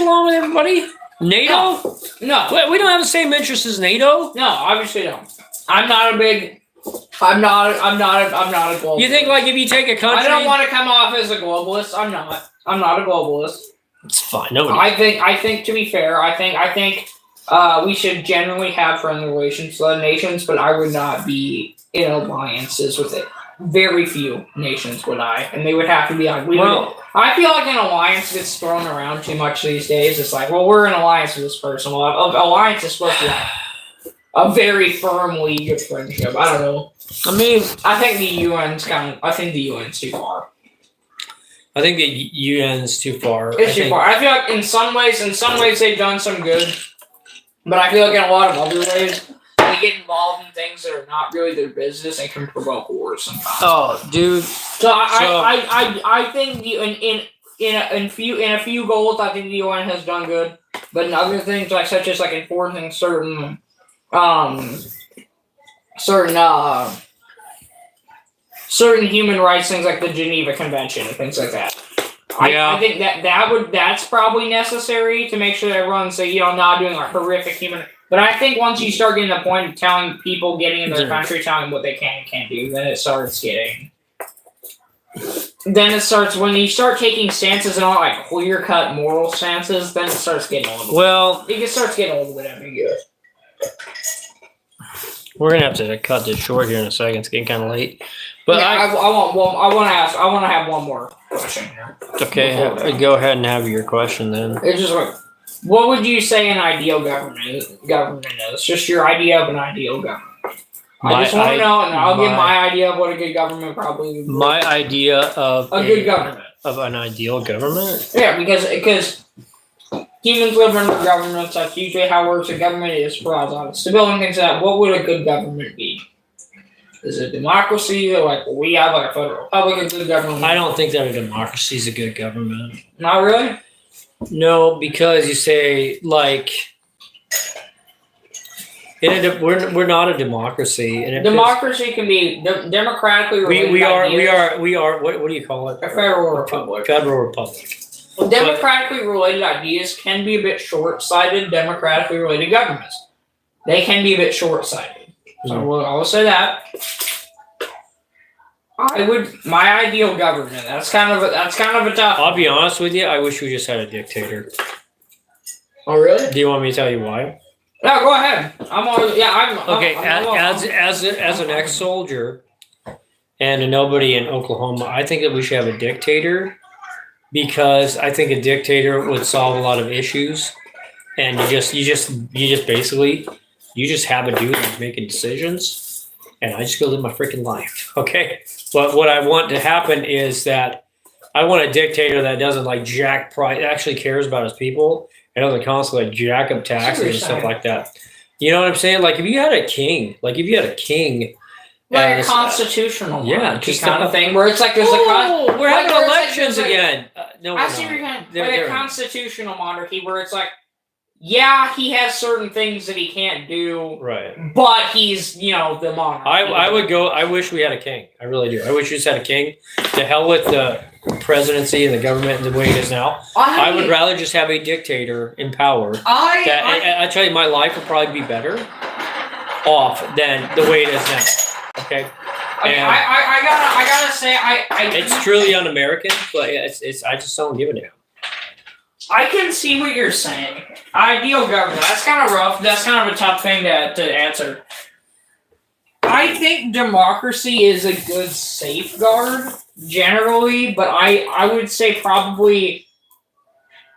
along with everybody? NATO? No. We don't have the same interests as NATO. No, obviously don't. I'm not a globalist. You think like if you take a country? I don't want to come off as a globalist. I'm not. I'm not a globalist. It's fine. Nobody. I think to be fair, I think we should generally have friendly relations with other nations, but I would not be in alliances with it. Very few nations would I, and they would have to be like I feel like an alliance gets thrown around too much these days. It's like, well, we're in alliance with this person. Well, alliance is supposed to be like a very firm league of friendship. I don't know. I mean, I think the UN's too far. I think the UN's too far. It's too far. I feel like in some ways they've done some good, but I feel like in a lot of other ways they get involved in things that are not really their business and can provoke wars sometimes. Oh, dude. So I think in a few goals I think the UN has done good, but in other things such as enforcing certain human rights things like the Geneva Convention and things like that. Yeah. I think that's probably necessary to make sure that everyone's not doing horrific human. But I think once you start getting to the point of telling people getting in their country, telling them what they can and can't do, then it starts when you start taking stances and all clear-cut moral stances, then it starts getting a little bit ambiguous. We're gonna have to cut this short here in a second. It's getting kind of late. But yeah, I want to have one more question here. Okay, go ahead and have your question then. It's just what would you say an ideal government is? Just your idea of an ideal government. I just want to know, and I'll give my idea of what a good government probably would be. My idea of a good government. Of an ideal government? Yeah, because humans live under governments. That's usually how it works. A government is provides a lot of stability and things like that. What would a good government be? Is it democracy? We have a federal republic, a good government? I don't think that a democracy is a good government. Not really? No, because you say we're not a democracy. And democracy can be democratically related. We are. What do you call it? A federal republic. Federal republic. Well, democratically related ideas can be a bit short-sighted. Democratically related governments, they can be a bit short-sighted. So I will say that. My ideal government. That's kind of a tough. I'll be honest with you. I wish we just had a dictator. Oh really? Do you want me to tell you why? No, go ahead. As an ex-soldier and a nobody in Oklahoma, I think that we should have a dictator because I think a dictator would solve a lot of issues, and you just basically have a dude who's making decisions, and I just go live my freaking life. Okay, but what I want to happen is that I want a dictator that doesn't jack price, actually cares about his people. And doesn't constantly jack up taxes and stuff like that. You know what I'm saying? If you had a king, like a constitutional monarchy just kind of thing, where it's there's we're having elections again. No, I see what you're saying. A constitutional monarchy where it's he has certain things that he can't do, right? But he's the monarch. I wish we had a king. I really do. I wish we just had a king. To hell with the presidency and the government the way it is now. I would rather just have a dictator in power. I tell you, my life would probably be better off than the way it is now. Okay. I gotta say it's truly un-American, but it's I just don't give a damn. I can see what you're saying. Ideal government. That's kind of rough. That's kind of a tough thing to answer. I think democracy is a good safeguard generally, but I would say probably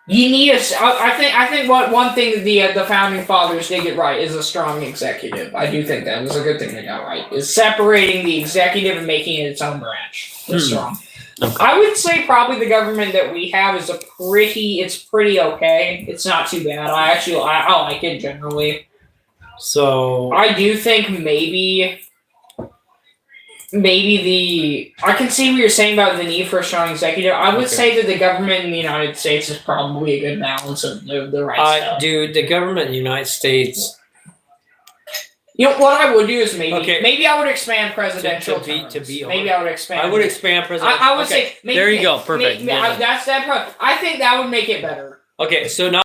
you need I think one thing the founding fathers did get right is a strong executive. I do think that was a good thing they got right. Is separating the executive and making it its own branch. It's strong. Okay. I would say probably the government that we have is it's pretty okay. It's not too bad. I like it generally. So I do think maybe I can see what you're saying about the need for a strong executive. I would say that the government in the United States is probably a good balance of the right stuff. Dude, the government in the United States. What I would do is maybe I would expand presidential terms. Maybe I would expand. I would expand presidential. I would say maybe, there you go. Perfect. That's that. I think that would make it better. Okay, so now